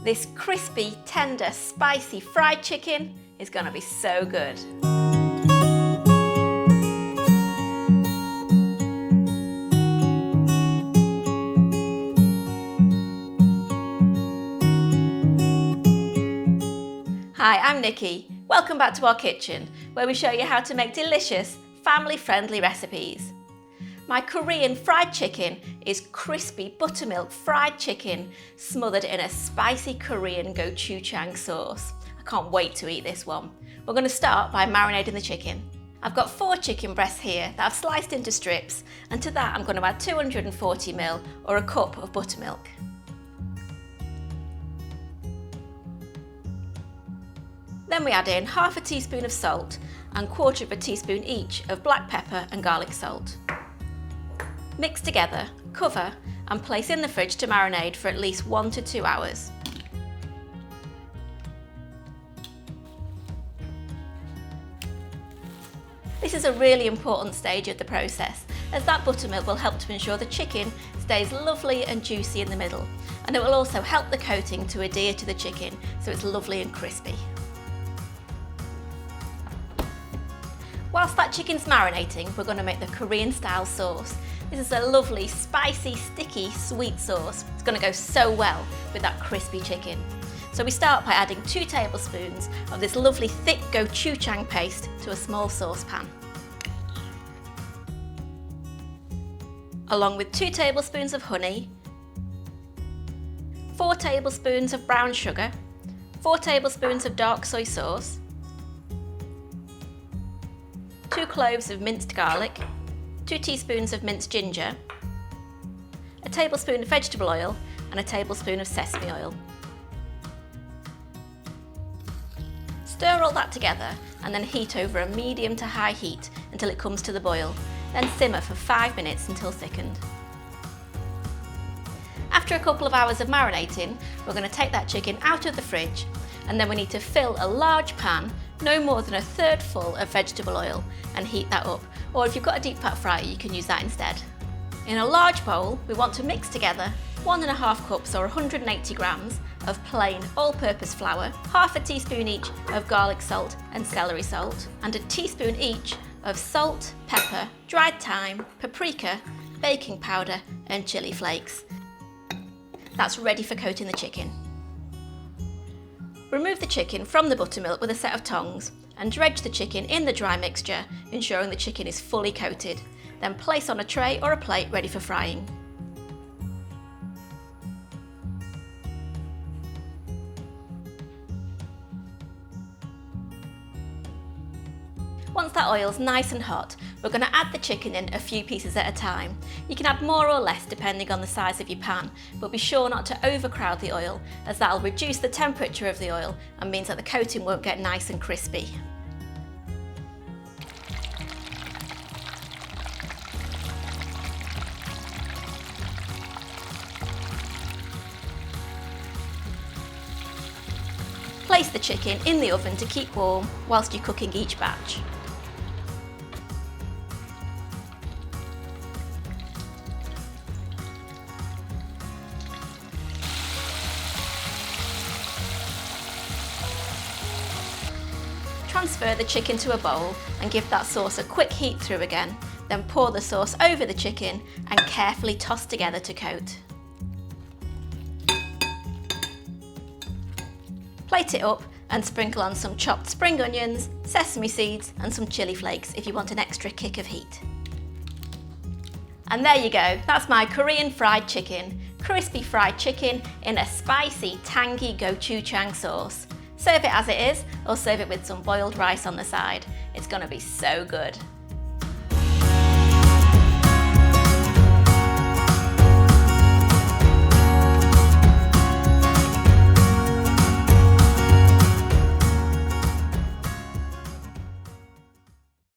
This crispy, tender, spicy fried chicken is gonna be so good. Hi, I'm Nikki. Welcome back to our kitchen, where we show you how to make delicious, family-friendly recipes. My Korean fried chicken is crispy buttermilk fried chicken smothered in a spicy Korean Gochujang sauce. I can't wait to eat this one. We're going to start by marinating the chicken. I've got 4 chicken breasts here that I've sliced into strips, and to that I'm going to add 240 ml or a cup of buttermilk. Then we add in half a teaspoon of salt and 1/4 teaspoon each of black pepper and garlic salt. Mix together, cover and place in the fridge to marinate for at least 1 to 2 hours. This is a really important stage of the process, as that buttermilk will help to ensure the chicken stays lovely and juicy in the middle, and it will also help the coating to adhere to the chicken so it's lovely and crispy. Whilst that chicken's marinating, we're going to make the Korean style sauce. This is a lovely, spicy, sticky, sweet sauce. It's going to go so well with that crispy chicken. So we start by adding 2 tablespoons of this lovely thick gochujang paste to a small saucepan, along with 2 tablespoons of honey, 4 tablespoons of brown sugar, 4 tablespoons of dark soy sauce, 2 cloves of minced garlic, 2 teaspoons of minced ginger, a tablespoon of vegetable oil and a tablespoon of sesame oil. Stir all that together and then heat over a medium to high heat until it comes to the boil, then simmer for 5 minutes until thickened. After a couple of hours of marinating, we're going to take that chicken out of the fridge, and then we need to fill a large pan, no more than 1/3 full of vegetable oil, and heat that up, or if you've got a deep fat fryer you can use that instead. In a large bowl we want to mix together 1½ cups or 180 grams of plain all-purpose flour, half a teaspoon each of garlic salt and celery salt, and a teaspoon each of salt, pepper, dried thyme, paprika, baking powder and chili flakes. That's ready for coating the chicken. Remove the chicken from the buttermilk with a set of tongs and dredge the chicken in the dry mixture, ensuring the chicken is fully coated. Then place on a tray or a plate ready for frying. Once that oil's nice and hot, we're going to add the chicken in a few pieces at a time. You can add more or less depending on the size of your pan, but be sure not to overcrowd the oil, as that'll reduce the temperature of the oil and means that the coating won't get nice and crispy. Place the chicken in the oven to keep warm whilst you're cooking each batch. Transfer the chicken to a bowl and give that sauce a quick heat through again, then pour the sauce over the chicken and carefully toss together to coat. Plate it up and sprinkle on some chopped spring onions, sesame seeds and some chili flakes if you want an extra kick of heat. And there you go, that's my Korean fried chicken. Crispy fried chicken in a spicy, tangy gochujang sauce. Serve it as it is, or serve it with some boiled rice on the side. It's gonna be so good.